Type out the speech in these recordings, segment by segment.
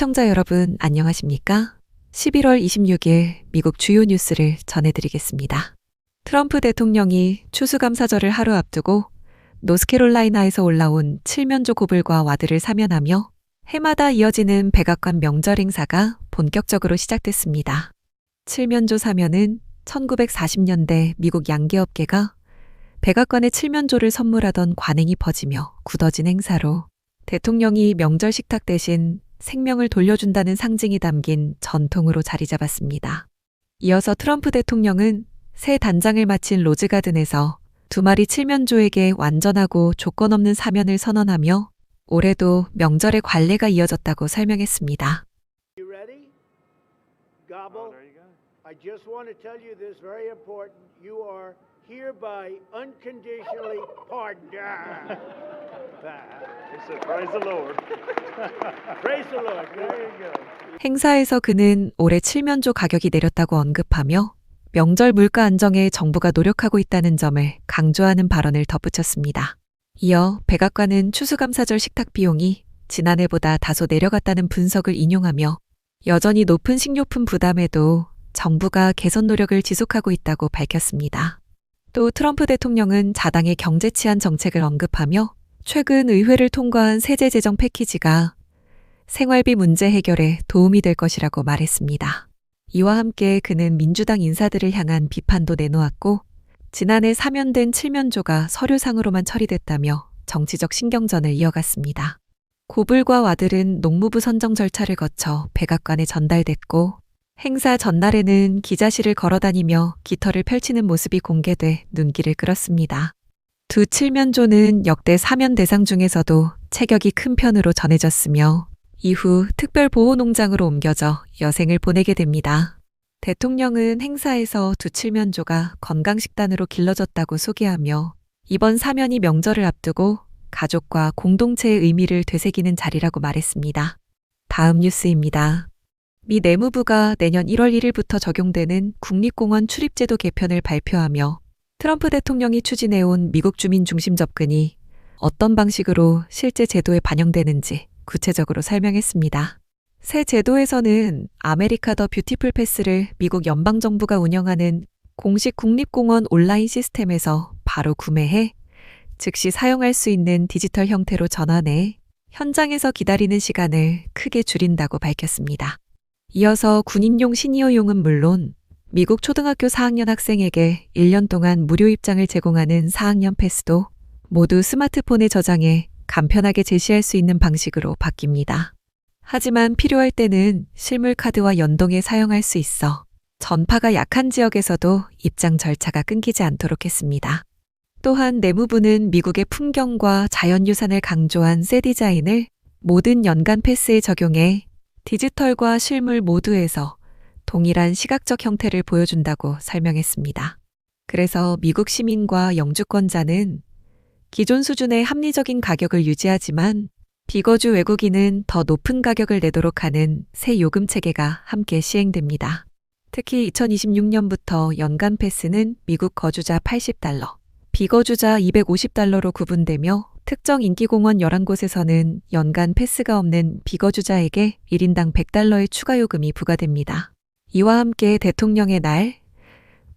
시청자 여러분 안녕하십니까? 11월 26일 미국 주요 뉴스를 전해드리겠습니다. 트럼프 대통령이 추수감사절을 하루 앞두고 노스캐롤라이나에서 올라온 칠면조 고블과 와드를 사면하며 해마다 이어지는 백악관 명절 행사가 본격적으로 시작됐습니다. 칠면조 사면은 1940년대 미국 양계업계가 백악관에 칠면조를 선물하던 관행이 퍼지며 굳어진 행사로 대통령이 명절 식탁 대신 생명을 돌려준다는 상징이 담긴 전통으로 자리 잡았습니다. 이어서 트럼프 대통령은 새 단장을 마친 로즈가든에서 두 마리 칠면조에게 완전하고 조건 없는 사면을 선언하며 올해도 명절의 관례가 이어졌다고 설명했습니다. You ready? Gobble. Oh, there you go. I just want to tell you this very important. You are hereby unconditionally pardoned. He said, "Praise the Lord." Praise the Lord. There you go. 행사에서 그는 올해 칠면조 가격이 내렸다고 언급하며 명절 물가 안정에 정부가 노력하고 있다는 점을 강조하는 발언을 덧붙였습니다. 이어 백악관은 추수감사절 식탁 비용이 지난해보다 다소 내려갔다는 분석을 인용하며 여전히 높은 식료품 부담에도 정부가 개선 노력을 지속하고 있다고 밝혔습니다. 또 트럼프 대통령은 자당의 경제 치안 정책을 언급하며 최근 의회를 통과한 세제 재정 패키지가 생활비 문제 해결에 도움이 될 것이라고 말했습니다. 이와 함께 그는 민주당 인사들을 향한 비판도 내놓았고 지난해 사면된 칠면조가 서류상으로만 처리됐다며 정치적 신경전을 이어갔습니다. 고블과 와들은 농무부 선정 절차를 거쳐 백악관에 전달됐고 행사 전날에는 기자실을 걸어다니며 깃털을 펼치는 모습이 공개돼 눈길을 끌었습니다. 두 칠면조는 역대 사면 대상 중에서도 체격이 큰 편으로 전해졌으며 이후 특별보호농장으로 옮겨져 여생을 보내게 됩니다. 대통령은 행사에서 두 칠면조가 건강식단으로 길러졌다고 소개하며 이번 사면이 명절을 앞두고 가족과 공동체의 의미를 되새기는 자리라고 말했습니다. 다음 뉴스입니다. 미 내무부가 내년 1월 1일부터 적용되는 국립공원 출입제도 개편을 발표하며 트럼프 대통령이 추진해온 미국 주민 중심 접근이 어떤 방식으로 실제 제도에 반영되는지 구체적으로 설명했습니다. 새 제도에서는 아메리카 더 뷰티풀 패스를 미국 연방정부가 운영하는 공식 국립공원 온라인 시스템에서 바로 구매해 즉시 사용할 수 있는 디지털 형태로 전환해 현장에서 기다리는 시간을 크게 줄인다고 밝혔습니다. 이어서 군인용 시니어용은 물론 미국 초등학교 4학년 학생에게 1년 동안 무료 입장을 제공하는 4학년 패스도 모두 스마트폰에 저장해 간편하게 제시할 수 있는 방식으로 바뀝니다. 하지만 필요할 때는 실물 카드와 연동해 사용할 수 있어 전파가 약한 지역에서도 입장 절차가 끊기지 않도록 했습니다. 또한 내무부는 미국의 풍경과 자연유산을 강조한 새 디자인을 모든 연간 패스에 적용해 디지털과 실물 모두에서 동일한 시각적 형태를 보여준다고 설명했습니다. 그래서 미국 시민과 영주권자는 기존 수준의 합리적인 가격을 유지하지만 비거주 외국인은 더 높은 가격을 내도록 하는 새 요금 체계가 함께 시행됩니다. 특히 2026년부터 연간 패스는 미국 거주자 $80, 비거주자 $250로 구분되며 특정 인기공원 11곳에서는 연간 패스가 없는 비거주자에게 1인당 $100의 추가 요금이 부과됩니다. 이와 함께 대통령의 날,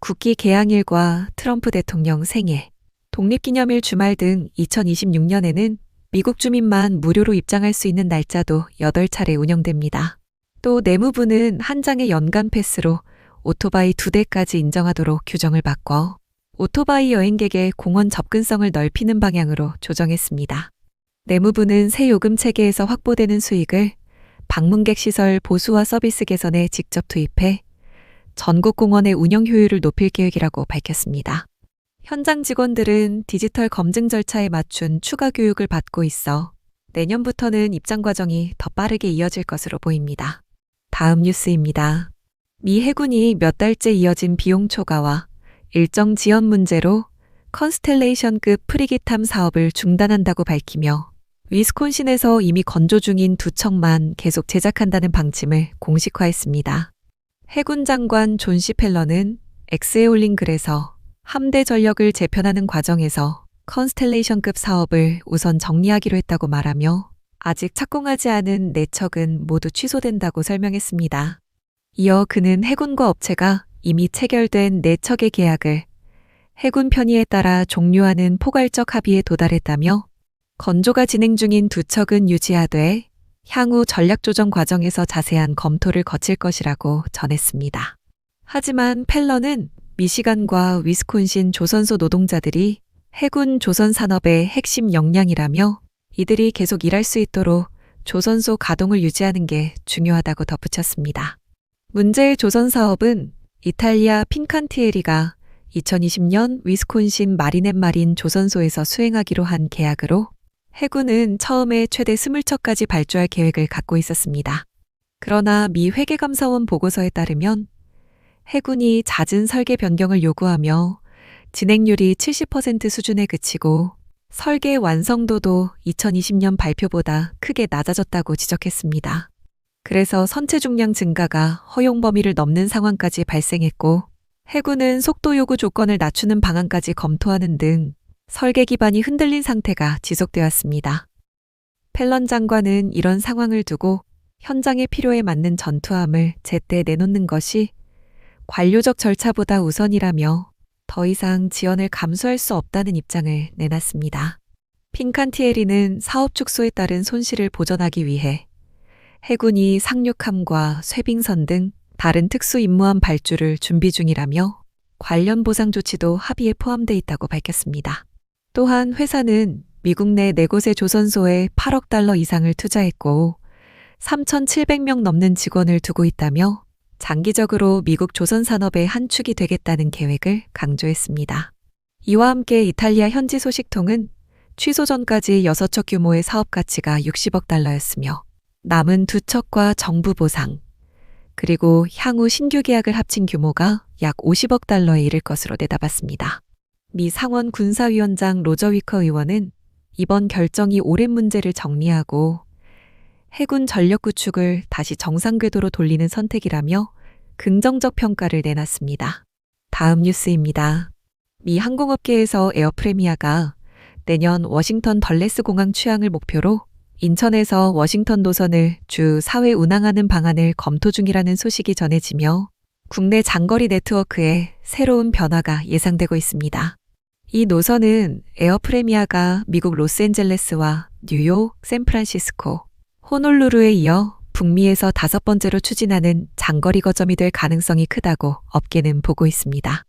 국기 개항일과 트럼프 대통령 생일, 독립기념일 주말 등 2026년에는 미국 주민만 무료로 입장할 수 있는 날짜도 8차례 운영됩니다. 또 내무부는 한 장의 연간 패스로 오토바이 2대까지 인정하도록 규정을 바꿔 오토바이 여행객의 공원 접근성을 넓히는 방향으로 조정했습니다. 내무부는 새 요금 체계에서 확보되는 수익을 방문객 시설 보수와 서비스 개선에 직접 투입해 전국 공원의 운영 효율을 높일 계획이라고 밝혔습니다. 현장 직원들은 디지털 검증 절차에 맞춘 추가 교육을 받고 있어 내년부터는 입장 과정이 더 빠르게 이어질 것으로 보입니다. 다음 뉴스입니다. 미 해군이 몇 달째 이어진 비용 초과와 일정 지연 문제로 컨스텔레이션급 프리기탐 사업을 중단한다고 밝히며 위스콘신에서 이미 건조 중인 두 척만 계속 제작한다는 방침을 공식화했습니다. 해군 장관 존 시 펠런은 X에 올린 글에서 함대 전력을 재편하는 과정에서 컨스텔레이션급 사업을 우선 정리하기로 했다고 말하며 아직 착공하지 않은 4척은 모두 취소된다고 설명했습니다. 이어 그는 해군과 업체가 이미 체결된 4척의 계약을 해군 편의에 따라 종료하는 포괄적 합의에 도달했다며 건조가 진행 중인 2척은 유지하되 향후 전략 조정 과정에서 자세한 검토를 거칠 것이라고 전했습니다. 하지만 펠런은 미시간과 위스콘신 조선소 노동자들이 해군 조선 산업의 핵심 역량이라며 이들이 계속 일할 수 있도록 조선소 가동을 유지하는 게 중요하다고 덧붙였습니다. 문제의 조선 사업은 이탈리아 핀칸티에리가 2020년 위스콘신 마리넷 마린 조선소에서 수행하기로 한 계약으로 해군은 처음에 최대 20척까지 발주할 계획을 갖고 있었습니다. 그러나 미 회계감사원 보고서에 따르면 해군이 잦은 설계 변경을 요구하며 진행률이 70% 수준에 그치고 설계 완성도도 2020년 발표보다 크게 낮아졌다고 지적했습니다. 그래서 선체 중량 증가가 허용 범위를 넘는 상황까지 발생했고 해군은 속도 요구 조건을 낮추는 방안까지 검토하는 등 설계 기반이 흔들린 상태가 지속되었습니다. 펠런 장관은 이런 상황을 두고 현장의 필요에 맞는 전투함을 제때 내놓는 것이 관료적 절차보다 우선이라며 더 이상 지원을 감수할 수 없다는 입장을 내놨습니다. 핀칸티에리는 사업 축소에 따른 손실을 보전하기 위해 해군이 상륙함과 쇄빙선 등 다른 특수 임무함 발주를 준비 중이라며 관련 보상 조치도 합의에 포함돼 있다고 밝혔습니다. 또한 회사는 미국 내 4곳의 조선소에 8억 달러 이상을 투자했고 3,700명 넘는 직원을 두고 있다며 장기적으로 미국 조선 산업의 한 축이 되겠다는 계획을 강조했습니다. 이와 함께 이탈리아 현지 소식통은 취소 전까지 6척 규모의 사업 가치가 60억 달러였으며 남은 2척과 정부 보상, 그리고 향후 신규 계약을 합친 규모가 약 50억 달러에 이를 것으로 내다봤습니다. 미 상원 군사위원장 로저 위커 의원은 이번 결정이 오랜 문제를 정리하고 해군 전력 구축을 다시 정상 궤도로 돌리는 선택이라며 긍정적 평가를 내놨습니다. 다음 뉴스입니다. 미 항공업계에서 에어프레미아가 내년 워싱턴 덜레스 공항 취항을 목표로 인천에서 워싱턴 노선을 주 4회 운항하는 방안을 검토 중이라는 소식이 전해지며 국내 장거리 네트워크에 새로운 변화가 예상되고 있습니다. 이 노선은 에어프레미아가 미국 로스앤젤레스와 뉴욕, 샌프란시스코, 호놀루루에 이어 북미에서 5번째로 추진하는 장거리 거점이 될 가능성이 크다고 업계는 보고 있습니다.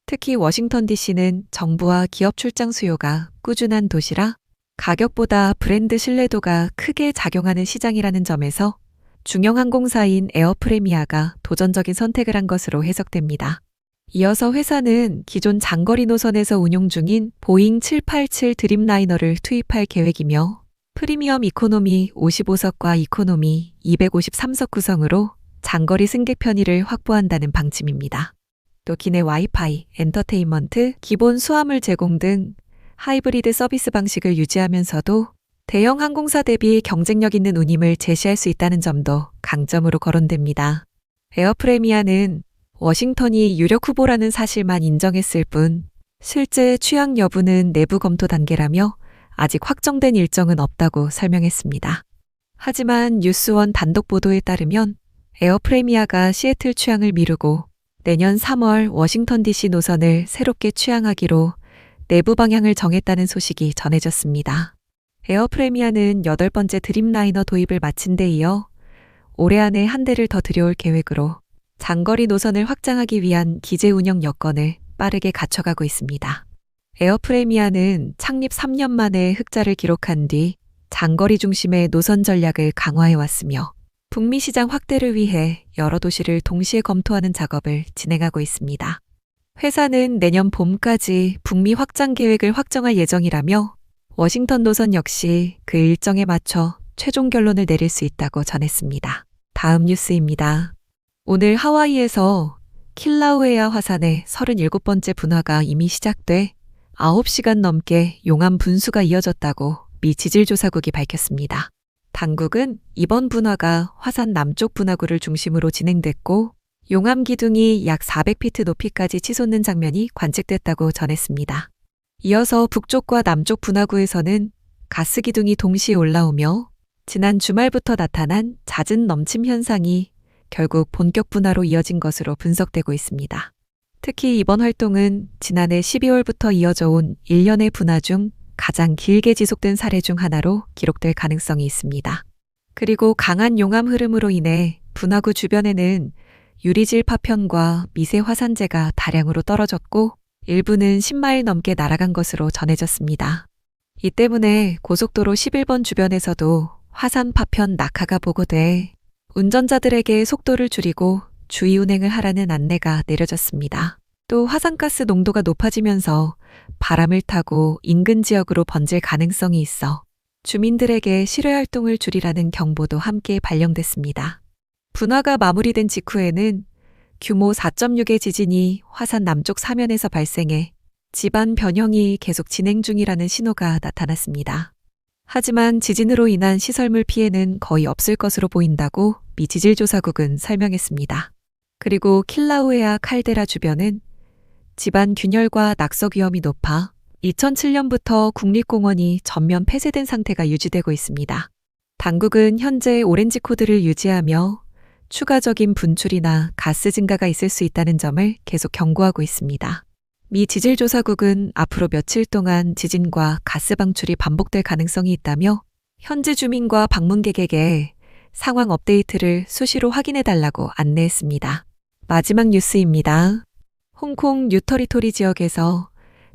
특히 워싱턴 DC는 정부와 기업 출장 수요가 꾸준한 도시라 가격보다 브랜드 신뢰도가 크게 작용하는 시장이라는 점에서 중형 항공사인 에어프레미아가 도전적인 선택을 한 것으로 해석됩니다. 이어서 회사는 기존 장거리 노선에서 운용 중인 보잉 787 드림라이너를 투입할 계획이며 프리미엄 이코노미 55석과 이코노미 253석 구성으로 장거리 승객 편의를 확보한다는 방침입니다. 또 기내 와이파이, 엔터테인먼트, 기본 수화물 제공 등 하이브리드 서비스 방식을 유지하면서도 대형 항공사 대비 경쟁력 있는 운임을 제시할 수 있다는 점도 강점으로 거론됩니다. 에어프레미아는 워싱턴이 유력 후보라는 사실만 인정했을 뿐 실제 취항 여부는 내부 검토 단계라며 아직 확정된 일정은 없다고 설명했습니다. 하지만 뉴스원 단독 보도에 따르면 에어프레미아가 시애틀 취항을 미루고 내년 3월 워싱턴 DC 노선을 새롭게 취항하기로 내부 방향을 정했다는 소식이 전해졌습니다. 에어프레미아는 8번째 드림라이너 도입을 마친 데 이어 올해 안에 한 대를 더 들여올 계획으로 장거리 노선을 확장하기 위한 기재 운영 여건을 빠르게 갖춰가고 있습니다. 에어프레미아는 창립 3년 만에 흑자를 기록한 뒤 장거리 중심의 노선 전략을 강화해왔으며 북미 시장 확대를 위해 여러 도시를 동시에 검토하는 작업을 진행하고 있습니다. 회사는 내년 봄까지 북미 확장 계획을 확정할 예정이라며 워싱턴 노선 역시 그 일정에 맞춰 최종 결론을 내릴 수 있다고 전했습니다. 다음 뉴스입니다. 오늘 하와이에서 킬라우에아 화산의 37번째 분화가 이미 시작돼 9시간 넘게 용암 분수가 이어졌다고 미 지질조사국이 밝혔습니다. 당국은 이번 분화가 화산 남쪽 분화구를 중심으로 진행됐고 용암 기둥이 약 400피트 높이까지 치솟는 장면이 관측됐다고 전했습니다. 이어서 북쪽과 남쪽 분화구에서는 가스 기둥이 동시에 올라오며 지난 주말부터 나타난 잦은 넘침 현상이 결국 본격 분화로 이어진 것으로 분석되고 있습니다. 특히 이번 활동은 지난해 12월부터 이어져 온 1년의 분화 중 가장 길게 지속된 사례 중 하나로 기록될 가능성이 있습니다. 그리고 강한 용암 흐름으로 인해 분화구 주변에는 유리질 파편과 미세 화산재가 다량으로 떨어졌고 일부는 10마일 넘게 날아간 것으로 전해졌습니다. 이 때문에 고속도로 11번 주변에서도 화산 파편 낙하가 보고돼 운전자들에게 속도를 줄이고 주의 운행을 하라는 안내가 내려졌습니다. 또 화산가스 농도가 높아지면서 바람을 타고 인근 지역으로 번질 가능성이 있어 주민들에게 실외 활동을 줄이라는 경보도 함께 발령됐습니다. 분화가 마무리된 직후에는 규모 4.6의 지진이 화산 남쪽 사면에서 발생해 지반 변형이 계속 진행 중이라는 신호가 나타났습니다. 하지만 지진으로 인한 시설물 피해는 거의 없을 것으로 보인다고 미 지질조사국은 설명했습니다. 그리고 킬라우에아 칼데라 주변은 지반 균열과 낙석 위험이 높아 2007년부터 국립공원이 전면 폐쇄된 상태가 유지되고 있습니다. 당국은 현재 오렌지 코드를 유지하며 추가적인 분출이나 가스 증가가 있을 수 있다는 점을 계속 경고하고 있습니다. 미 지질조사국은 앞으로 며칠 동안 지진과 가스 방출이 반복될 가능성이 있다며 현지 주민과 방문객에게 상황 업데이트를 수시로 확인해달라고 안내했습니다. 마지막 뉴스입니다. 홍콩 뉴터리토리 지역에서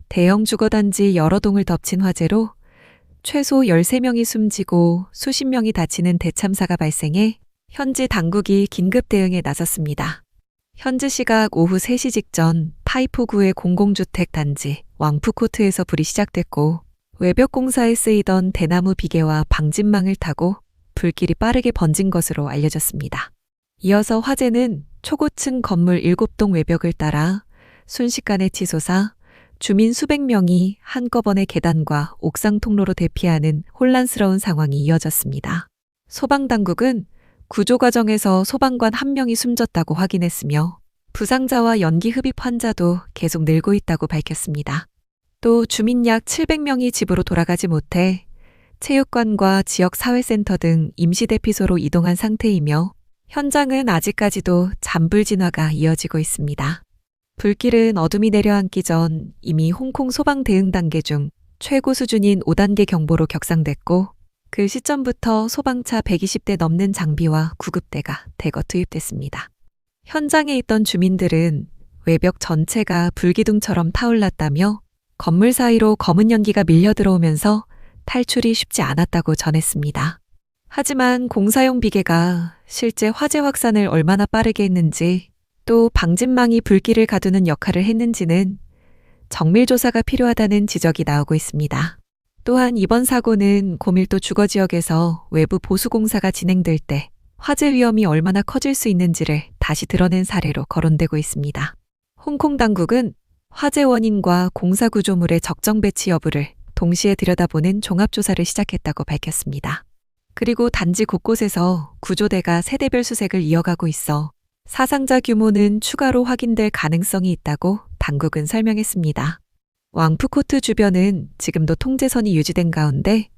대형 주거단지 여러 동을 덮친 화재로 최소 13명이 숨지고 수십 명이 다치는 대참사가 발생해 현지 당국이 긴급 대응에 나섰습니다. 현지 시각 오후 3시 직전 타이포구의 공공주택 단지 왕푸코트에서 불이 시작됐고 외벽 공사에 쓰이던 대나무 비계와 방진망을 타고 불길이 빠르게 번진 것으로 알려졌습니다. 이어서 화재는 초고층 건물 7동 외벽을 따라 순식간에 치솟아 주민 수백 명이 한꺼번에 계단과 옥상 통로로 대피하는 혼란스러운 상황이 이어졌습니다. 소방당국은 구조 과정에서 소방관 1명이 숨졌다고 확인했으며 부상자와 연기 흡입 환자도 계속 늘고 있다고 밝혔습니다. 또 주민 약 700명이 집으로 돌아가지 못해 체육관과 지역 사회센터 등 임시 대피소로 이동한 상태이며 현장은 아직까지도 잔불 진화가 이어지고 있습니다. 불길은 어둠이 내려앉기 전 이미 홍콩 소방 대응 단계 중 최고 수준인 5단계 경보로 격상됐고 그 시점부터 소방차 120대 넘는 장비와 구급대가 대거 투입됐습니다. 현장에 있던 주민들은 외벽 전체가 불기둥처럼 타올랐다며 건물 사이로 검은 연기가 밀려 들어오면서 탈출이 쉽지 않았다고 전했습니다. 하지만 공사용 비계가 실제 화재 확산을 얼마나 빠르게 했는지 또 방진망이 불길을 가두는 역할을 했는지는 정밀 조사가 필요하다는 지적이 나오고 있습니다. 또한 이번 사고는 고밀도 주거 지역에서 외부 보수 공사가 진행될 때 화재 위험이 얼마나 커질 수 있는지를 다시 드러낸 사례로 거론되고 있습니다. 홍콩 당국은 화재 원인과 공사 구조물의 적정 배치 여부를 동시에 들여다보는 종합조사를 시작했다고 밝혔습니다. 그리고 단지 곳곳에서 구조대가 세대별 수색을 이어가고 있어 사상자 규모는 추가로 확인될 가능성이 있다고 당국은 설명했습니다. 왕푸코트 주변은 지금도 통제선이 유지된 가운데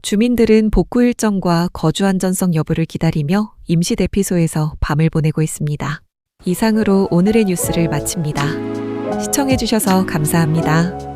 주민들은 복구 일정과 거주 안전성 여부를 기다리며 임시 대피소에서 밤을 보내고 있습니다. 이상으로 오늘의 뉴스를 마칩니다. 시청해주셔서 감사합니다.